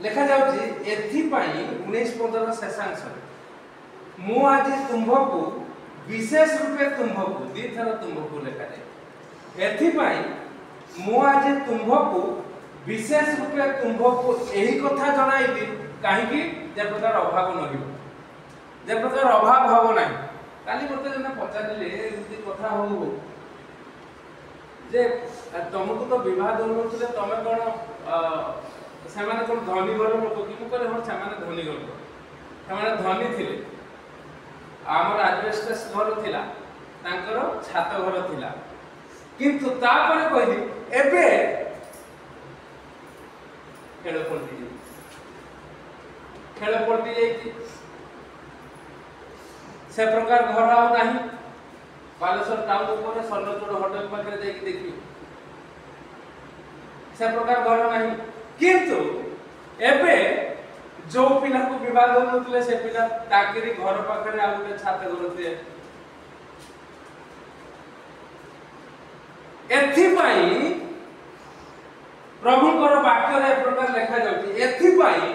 लेखा जाउची एथि पई 19-15 शेषांश मु आज तुम्भको विशेष रूपे तुम्भको दी थर तुम्भको लेखा जाय एथि पई मु आज तुम्भको विशेष रूपे तुम्भको एही कथा जणाइली काहेकि जे प्रकार अभाव नहिबो जे प्रकार अभाव हबो नाही काली मते जने पचारिले एमती कथा हो जे तुमको तो विवाह दोनों तमे कौन सेमाने कौन धनी घर लोक कि मुझे हाँ से धनी घर से धनी थिले आमर आजबेस्टस घर थिला तांकर छात घर थिला किंतु तापरे कहली एबे खेल पलटि जाइए से प्रकार घर आउ नहीं बालेश्वर टाउन ऊपर स्वर्णचूड़ होटल पाखे जाइए देखिए से प्रकार घर नहीं किंतु एबे जो पिला को विवाह होनुतले से पिला ताकरी घर पाखे आ गोटे छात घर थिए एथि पई प्रभुकर वाक्य रे प्रकार लिखा जाउची एथि पई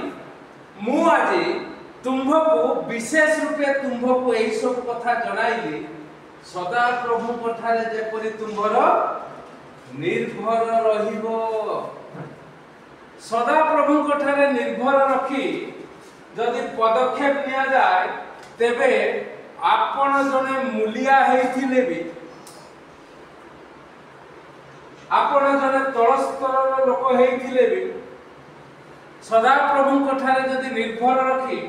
मु आज तुम्भको विशेष रूपे तुम्भको एही सब कथा जणाइली सदा प्रभु पठारे जेपरि तुम्भर निर्भर रहिबो सदा प्रभु पठारे निर्भर रखी जदि पदक्षेप निया जाय तेबे आपण जने मूलिया हेथिले भी आपण जने तळस्तर लोक हेथिले भी सदा प्रभु कठारे जदि निर्भर रखी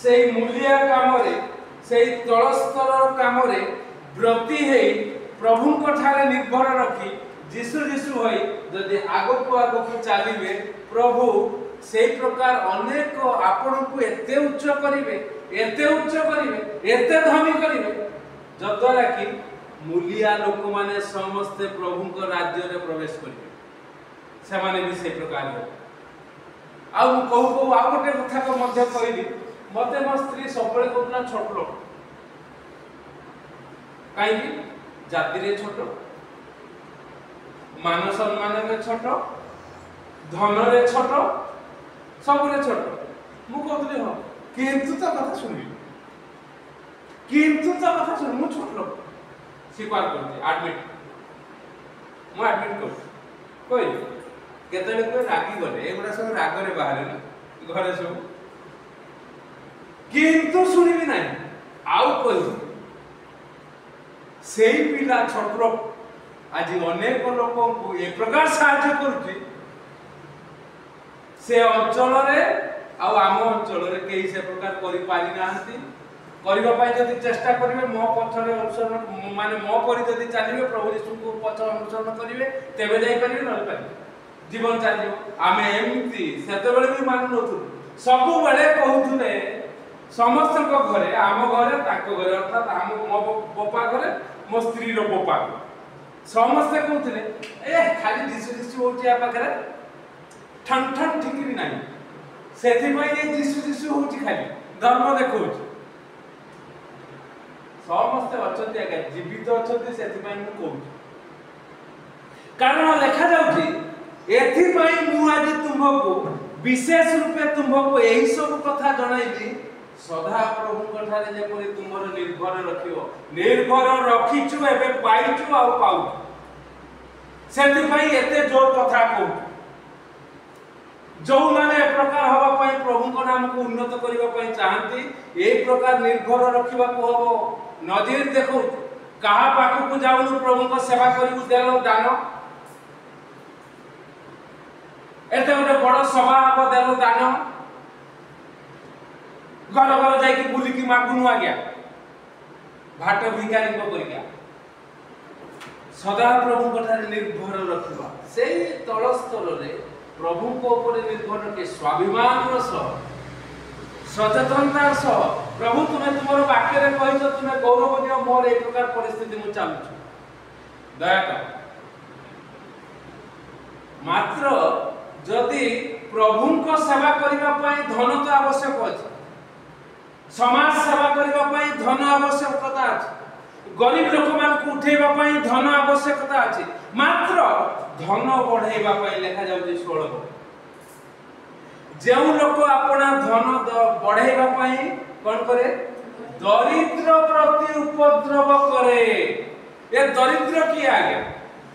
सेही मूलिया कामरे सेही तळस्तर कामरे व्रती है प्रभु कठारे निर्भर रखी जिसु जिसु होई जदि आगको चलिए प्रभु से प्रकार अनेक आपण को एते उच्च करिवे एते धनी करिवे जद्वारा कि मूलिया लोक माने समस्त प्रभु को राज्य रे प्रवेश करिवे से माने भी से प्रकार हो आ कहू आ गोटे कथा को मध्य कहली मते मो स्त्री सबले कहला छोट लोक काई जाति रे छोट मान सम्मान रे छोट धन रे छोट सब रे छोट मु कहतली हो किंतु तो कथा सुनिबी किंतु तो कथा सुन मु छोट लोक स्वीकार करती एडमिट मु एडमिट कर कोई केतले कोई रागी गले एगुडा सब राग रे बाहर ना घरे सब किंतु सुनिबी नाही आउ कहि सेही पिला छोट लोक आज अनेक लोक को एक प्रकार साहाय्य करती से अंचल रे आ आम अंचल रे केही से प्रकार करि पारि नाहंती करिबा पाई जदि चेष्टा करिवे मो पथरे अनुसरण माने मो परि जदि चलिवे प्रभु यीशु को पथ अनुसरण करिवे तेबे जाई परिवे न पारि जीवन चलियो आमे एमती सेते बेले भी मान नथु सब बेले कहउथुले समस्त को घरे आम घरे ताको घरे अर्थात आम मो बोपा घरे मो स्त्री रो बोपा समस्त कहउथुले ए खाली दिसु दिसु होची आ पाखरे ठन ठन ठिकरी नाही सेथि पई ए दिसु दिसु होची खाली धर्म देखौची समस्त अछंती आगे जीवित अछंती सेथि पई मु कहउची कारण लिखा जाउची एथि पई मु आज तुमको विशेष रूपे तुमको एही सब कथा जणाइली सदा प्रभु कठारे जेपरि तुमर निर्भर रखियो निर्भर रखिछु एबे पाइछु आ पाउ सेथि पई एते जोर कथा कहू जो माने प्रकार हवा पई प्रभु को नाम को उन्नत करिवा पई चाहंती ए प्रकार निर्भर रखिबा को हबो नजर देखो कहा पाखु को जाउनु प्रभु को सेवा करिउ देलो दान एते गोटे बड़ सभा हबो देलो दान घर घर जाई कि बुली की मागुनु आ गया भाट भिखारी को कर गया सदा प्रभु कठारे निर्भर रखिबा सेही तळ स्तर रे प्रभु को ऊपर निर्भर रखि स्वाभिमान सह सचेतनता सह प्रभु तुम्हें तुमर वाक्य रे कहितो तुम्हें गौरव दियो मोर ए प्रकार परिस्थिति मु चालुछु दया कर मात्र जदि प्रभु को सेवा करिबा पई धन तो आवश्यक अछि समाज सेवा करिबा पई धन आवश्यकता अछि गरीब लोक मान को उठेबा पई धन आवश्यकता अछि मात्र धन बढ़ेबा पई लेखा जाउछि 16 जो लोक अपना धन बढ़ाइबा पई कोन करे दरिद्र प्रति उपद्रव करे। ये दरिद्र की आगे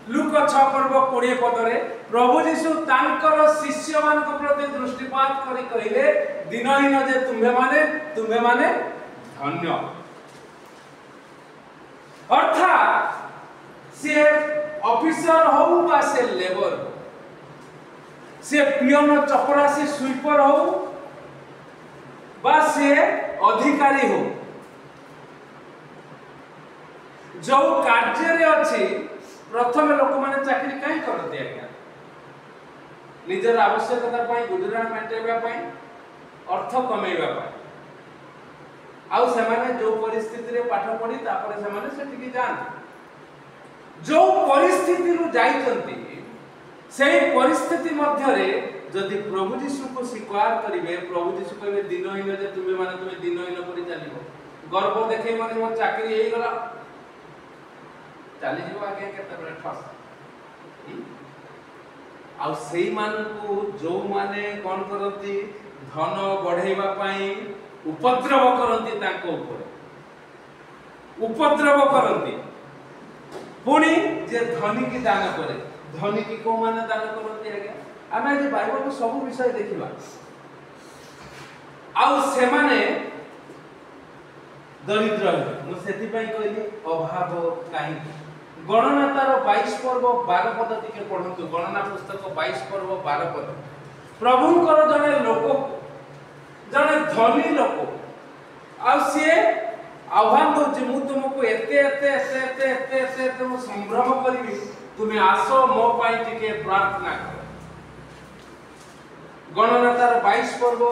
लुक 6 पर्व 20 पदरे प्रभु यीशु तांकर शिष्य मान को प्रति दृष्टिपात करी कहिले दिनहीन जे तुम्हे माने धन्य। अर्थात से ऑफिसर हो बा से लेबर हो, से पियन चपरासी स्वीपर हो बा से अधिकारी हो, जो कार्य रे अछि प्रथम लोक माने चाकरी काई करते आज्ञा निजर आवश्यकता पई गुजरान मेंटेबा पई अर्थ कमेबा पई आउ से माने जो परिस्थिति रे पाठ पढ़ी तापर से माने से टिकी जान जो परिस्थिति रु जाइचंती सेही परिस्थिति मध्य रे जदि प्रभु यीशु को स्वीकार करिवे प्रभु यीशु कहबे दिनहीन जे तुम्हें दिनहीन करी चलिबो गर्व देखै माने मोर चाकरी हेई गला चली जीव आगे केते बड़े ठस आउ सेही मान को जो माने कोन करती धन बढ़ाइबा पई उपद्रव करती ताको ऊपर उपद्रव करती पुणी जे धनी की दान करे धनी की को माने दान करती आगे आमे जे बाइबल को सब विषय देखिबा आउ से माने दरिद्र मु सेति पई कहली अभाव काई गणनातार 22 पर्व 12 पद टिके पढंतु गणना पुस्तक 22 पर्व 12 पद प्रभुंकर जने लोक जने धनी लोक आ से आह्वान दो मु तुमको एते तुम संभ्रम करी तुम्हें आसो मो पाई टिके प्रार्थना कर। गणनातार 22 पर्व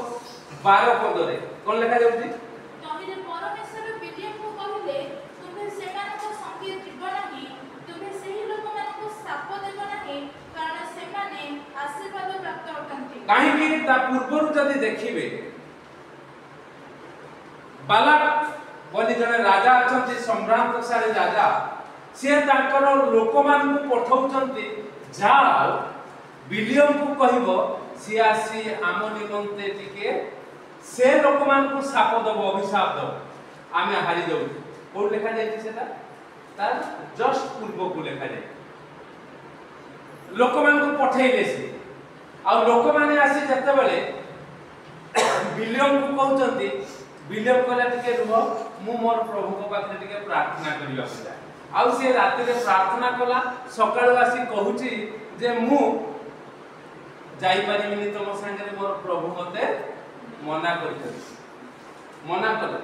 12 पद रे कोन लिखा जाउची तमिरे परमेश्वर विलियम को कहले तुम्हें सेमान को संगे जीव नाही तुम्हें सही लोक मान को साप देव नाही कारण सेमाने आशीर्वाद प्राप्त होतंती काहे कि ता पूर्वरु जदी देखिबे बालक बोली जने राजा अछंती सम्रांतशाली राजा से ताकर लोक मान को पठौचंती जाओ विलियम को कहबो सी आसी आम निमंते टिके से लोक मान को साप दब अभिशाप दब आमे हारि जाउ को लिखा जाय सेटा तार जस्ट पूर्व को लिखा जाय लोक मान को पठैले से आ लोक माने आसी जते बेले विलियम को कहउचंती विलियम कहला टिके रुह मु मोर प्रभु को पाखे टिके प्रार्थना करिया पड़ा आ से राति रे प्रार्थना कला सकाळ आसी कहूची जे मु जाई परिमिनी तम संगे मोर प्रभु मते मना करते मना करे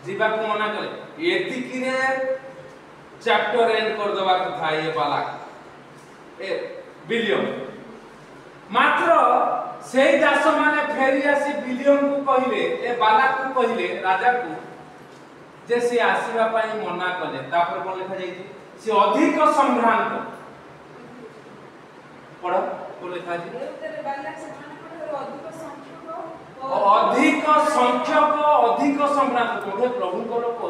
जीवा को मना करे एतिकी रे चैप्टर एंड कर दवा कथा ये बाला ए विलियम मात्र सेही दास माने फेरी आसी विलियम को कहिले ए बाला को कहिले राजा को जे से आसीबा पई मना कले तापर कोन लिखा जाई से अधिक संभ्रांत पढ़ को लिखा जाई देवतरे बाला से माने को अधिक संख्यक अधिक संभ्रांत कोठे प्रभु को लोक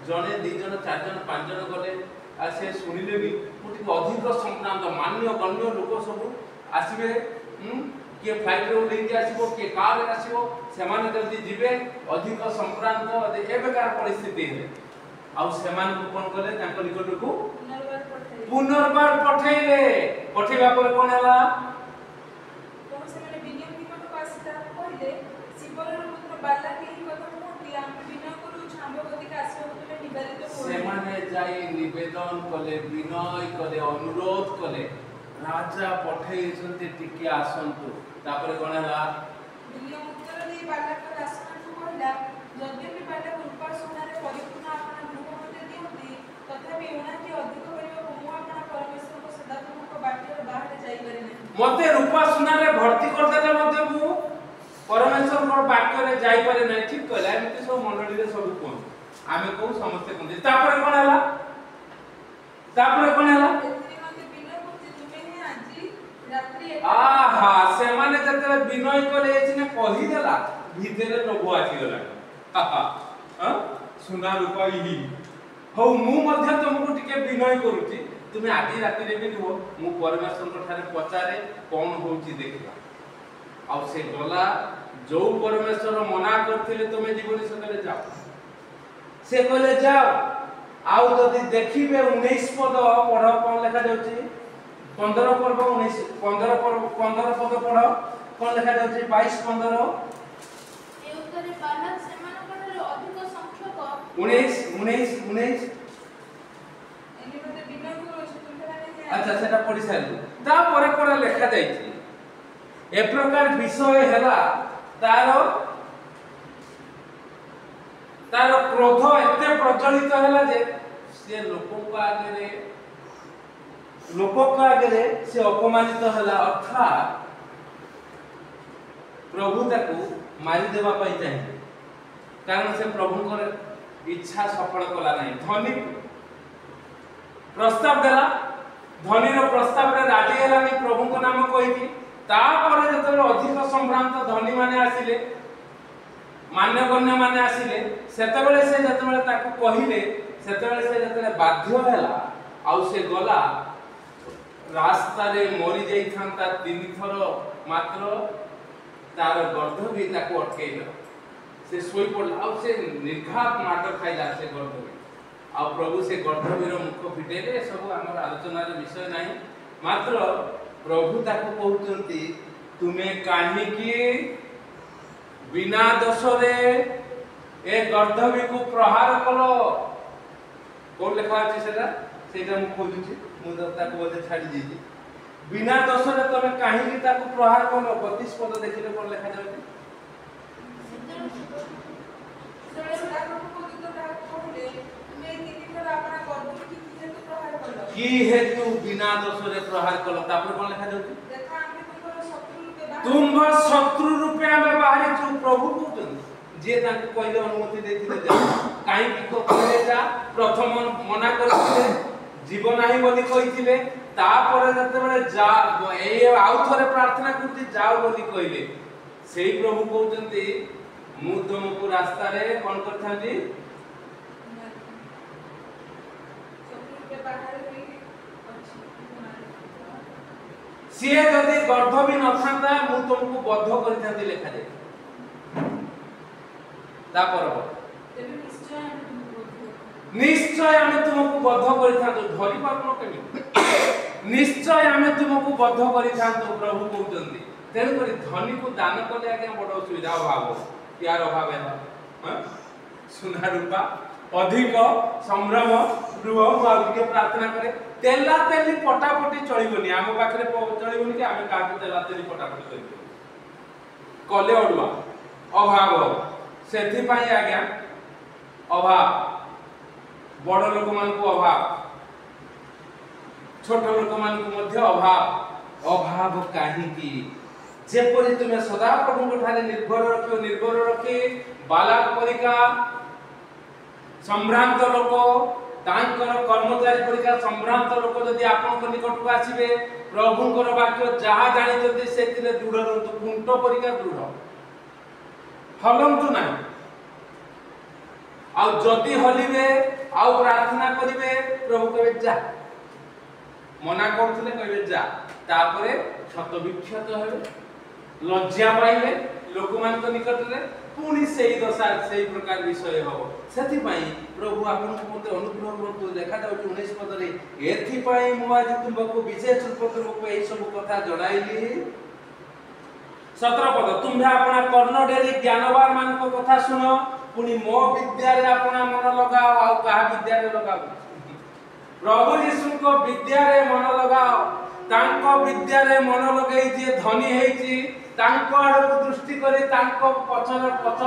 जने 2 जन 4 जन 5 जन गले आ से सुनिले भी मोटी अधिक संभ्रांत मान्य गण्य लोक सब आसीबे के फ्लाइट रे लेके आसीबो के कार रे आसीबो से माने जल्दी जिबे अधिक संभ्रांत ए बेकार परिस्थिति है आ से मान को कोन करले तांको निकट को पुनर्बार पठैले पठैबा पर कोन हला तो से माने विलियम निकट को आसीता कहले शिवर पुत्र बाला के ही कथा मोटी हम बिना करू छाम्बगति का आसीबो तुमे निवेदित हो से माने जाई निवेदन कले विनय कले अनुरोध कले राजा पठै जंते टिके आसंतु तापर कोन हला विलियम उत्तर दे बाला का दासमान को कहला यद्यपि बाला रूपा सोनारे परिपूर्ण आपन गृह मते दियंती तथापि उना के अधिक करियो मु आपन परमेश्वर को सदात्मक बाटर बाहर जाई करे नै मते रूपा सोनारे भर्ती कर देले मते मु परमेश्वर को बाटर रे जाई पारे नै ठीक कहला एमते सब मंडली रे सब कोन आमे को समस्त कोन तापर कोन हला तापर कोन हला आहा से माने जते विनय करे एछने कहि देला भीतरे लोभ आसी गला हां सुना रूपा ही हो मु मध्य तुमको टिके विनय करूची तुमे आदि राति रे भी नुहो मु परमेश्वर को ठारे पचारे कोन होची देखबा आउ से गला जो परमेश्वर मना करथिले तुमे जीवन सकले जाओ से कहले जाओ आउ जदि देखिबे 19 पद पढ़ कोन लिखा जाउची 15 पर्व 19 15 पद पढ़ कोन लिखा जाउची 22 15 ए उत्तरे बालक सेमानकर अधिक संख्यक 19 एने मते बिना को तुमने अच्छा सेटा पढ़ी सारी ता परे लिखा जाइछि ए प्रकार विषय हैला तार क्रोध एते प्रज्वलित हैला जे से लोक आगे से अपमानित हैला अर्थात प्रभु ताकू मारी देवा पाई चाहे कारण से प्रभुଙ୍କର इच्छा सफल कला नहीं धनी प्रस्ताव देला धनीर प्रस्ताव रे राजी हैला नहीं प्रभु को नाम कहि तापर जतले अधिक संभ्रांत धनी माने आसिले मान्यगण्य माने आसिले सेतबेले से जतबेले ताकू कहिले सेतबेले से जतले बाध्य हैला आउ से गला रास्ता रे मरी जाई थांता तीन थर मात्र तार गर्दभी ताकू अटकेइला से सोई पड़ला आउ से निर्घात मार खाइला से गर्दभी आउ प्रभु से गर्दभीर मुख फिटेले सब हमर आलोचना रे विषय नाही मात्र प्रभु ताकू कहउचंती तुमे काहे की बिना दोष रे ए गर्दभी को प्रहार कलो कोन लिखा अछि सेटा मु खोजुछि मु ताकू बोले छाडी दीजी बिना दोष रे तमे काहे की ताकू प्रहार कलो 32 पद देखिले कोन लिखा जाउछि की हेतु बिना दोष रे प्रहार कलो तापर कोन लिखा जाउछि तुम शत्रु रूपे हमें बाहरी छु प्रभु कहउछन जे ताके कहले अनुमति देथिले जा काई की को कहले जा प्रथम मना करथिले जीवन नाही बोली कहिथिले तापर जते बेले जा ए आउ थरे प्रार्थना करथि जाओ बोली कहले सेही प्रभु कहउछन्ती मु तुमको रास्ता रे कोन करथांती सिए जदि गर्दभी न थांता मु तुमको बद्ध करथांती लेखा दे तापर निश्चय हमें तुमको बद्ध करिथांतो धरि पारनो केमी निश्चय हमें तुमको बद्ध करिथांतो प्रभु कहउचंती तेन करी धनी को दान करले आगे बड़ सुविधा अभाव यार अभाव है हां सुना रूपा अधिक संभ्रम रुह के प्रार्थना करे तेला तेली पटापटी चलिबनी हम पाखरे चलिबनी कि हम काहे तेला तेली पटापटी करिबो कले अडुआ अभाव सेथि पई आज्ञा अभाव बड़ लोक मान को अभाव छोट लोक मान को मध्य अभाव काहे की जेपरि तुमे सदा प्रभु ठारे निर्भर रखी बालक परिका संभ्रांत लोक तांकर कर्मचारी परिका संभ्रांत लोक जदि आपन निकट को आसीबे प्रभुଙ୍କର वाक्य जहा जानितते सेतिले दृढ़ रहंतु कुंट परिका दृढ़ हलंतु नाही आ जदि हलिबे आ प्रार्थना करिवे प्रभु कहबे जा मना करथले कहबे जा तापरे क्षत विक्षत हेबे लज्जा पाइबे लोक मान निकट रे पुणी सेही दशा सेही प्रकार विषय हो सेति पई प्रभु आपन को मते अनुग्रह करतो देखा जाउछ 19 पद रे एथि पई मु आज तुमको विशेष रूप तुमको एई सब कथा जणाइली 17 पद तुम्हे अपना कर्ण डेरी ज्ञानवान मान को कथा सुनो पुणी मो विद्या रे अपना मन लगाओ आ कहा विद्या रे लगाओ प्रभु यीशु को विद्या रे मन लगाओ तांको विद्या रे मन लगई जे धनी हेची तांको आडको दृष्टि करी तांको पछर पछ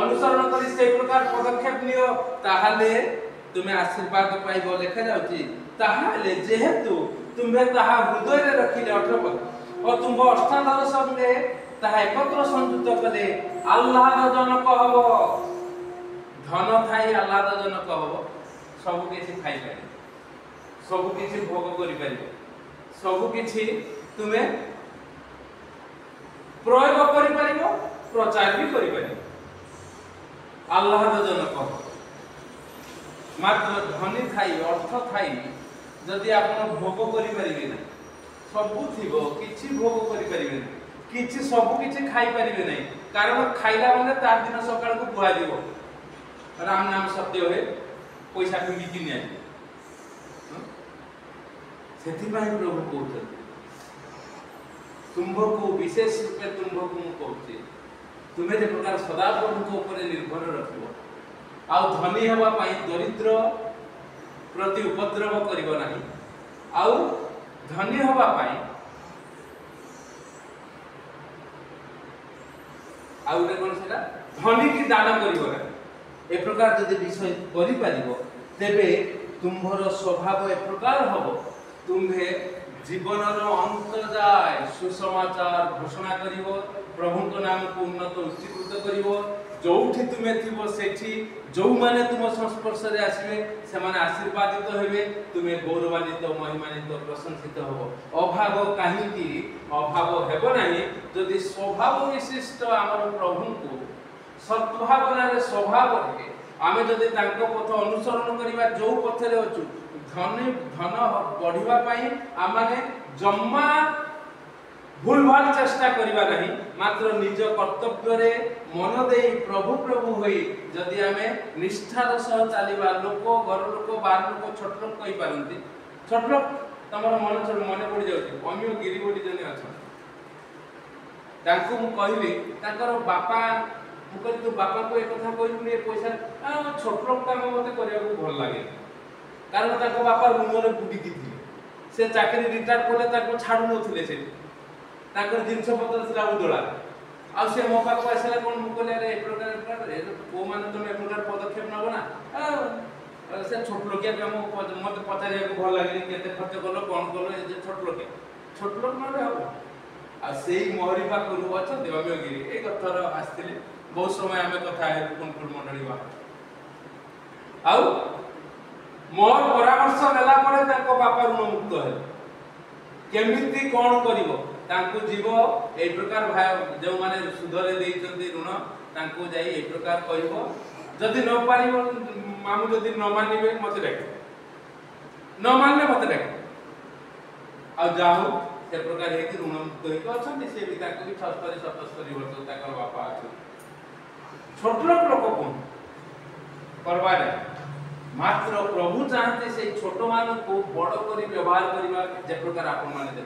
अनुसरण करी से प्रकार पदक्षेप नियो ताहाले तुमे आशीर्वाद पाइबो लेखा जाउची ताहाले जेहेतु तुमे ताहा हृदय रे रखिले 18 पद और तुम अष्टादश संगे ताहा एकत्र संयुक्त कले आह्लादजनक हबो धन थाई आह्लादजनक हबो सब किछि खाइ पारे सब किछि भोग करि पारे सब किछि तुमे प्रयोग करि पारिबो प्रचार भी करि पारिबो आह्लादजनक मात्र धनी थाई अर्थ थाई जदि आपण भोग करि पारिबे ना सब थिबो किछि भोग करि पारिबे किछि सब किछि खाई परिबे नै कारण खाइला माने तार दिन सकाळ को बुआ दिबो राम नाम सत्य होए पैसा फिंगी कि नै सेति भाई प्रभु कहते तुमको विशेष रूपे तुमको मु कहते तुम्हें जे प्रकार सदा प्रभु को ऊपर निर्भर रखिबो आउ धनी हवा पाई दरिद्र प्रति उपद्रव करिबो नाही आउ धनी हवा पाई आउ रे कोन सेटा धनी की दान करिबो ना ए प्रकार जदि विषय करि पारिबो तेबे तुम्हर स्वभाव ए प्रकार हबो तुम्हे जीवनर अंत जाय सुसमाचार घोषणा करिवो प्रभु को नाम को उन्नत उच्चीकृत करिवो जोठी तुमे थिबो सेठी जो माने तुम संस्पर्श रे आसीबे से माने आशीर्वादित हेबे तुमे गौरवान्वित महिमान्वित प्रशंसित होबो अभाव काहे कि अभाव हेबो नाही जदि स्वभाव विशिष्ट हमर प्रभु को सद्भावना रे स्वभाव रे आमे जदि तांको पथ अनुसरण करिबा जो पथ रे अछु धन बढ़िबा पाई आमाने जम्मा भूल भाल चेष्टा करिबा नहीं मात्र निज कर्तव्य रे मन देई प्रभु प्रभु होई जदि आमे निष्ठार सह चालिबा लोक घर लोक बार लोक छोट लोक कहि पारंती छोट लोक तमर मन पड़ी जाउची अमियो गिरी बोली जने अछ तांको मु कहिली ताकर बापा मु कहि तू बापा को ए कथा कहिलु ने पैसा छोट लोक काम मते करिया को भल लागे कारण ताको बापा रूम रे बुडी दिथिले से चाकरी रिटायर कोले ताको छाडु नथिले से ताकर जिंस पत्र सिला उदोला आ से मो पाक आसला कोन मुकले रे ए प्रकार रे को मान तुम ए प्रकार पदक्षेप नबो ना से छोट लोकिया काम मते पचारिया को भल लागे केते खर्च करलो कोन करलो ए जे छोट लोक माने हो आ सेई मोहरी पा करू अछ देवमेगिरी ए कथर आस्थिले बहुत समय हमें कथा है कोन मंडली बा आउ मोर परामर्श नेला परे ताको बापा ऋण मुक्त है केमिति कोन करिवो तांको जीव ए प्रकार भाई जो माने सुधरे देइचंती ऋण तांको जाई ए प्रकार कहिवो जदि न पारिबो मामू जदि न मानिबे मते डाक न मानले मते डाक आ जाहु से प्रकार हे कि ऋण मुक्त होई अछंती से भी ताको भी 76 77 वर्ष ताकर बापा अछि छोट लोक कोन करबारे मात्र प्रभु चाहते से छोट मान को बड़ करी व्यवहार करबा जे प्रकार आपन माने दे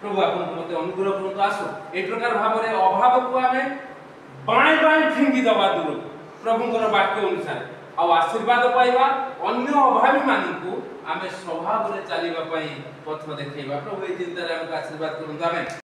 प्रभु आपन को मते अनुग्रह करतो आसो ए प्रकार भाव रे अभाव को हमें बाय बाय फिंगी दबा दूर प्रभु को वाक्य अनुसार आ आशीर्वाद पाइबा अन्य अभावी मान को हमें स्वभाव रे चलीबा पई पथ देखैबा प्रभु ए चिंता रे हमका आशीर्वाद करंता आमेन।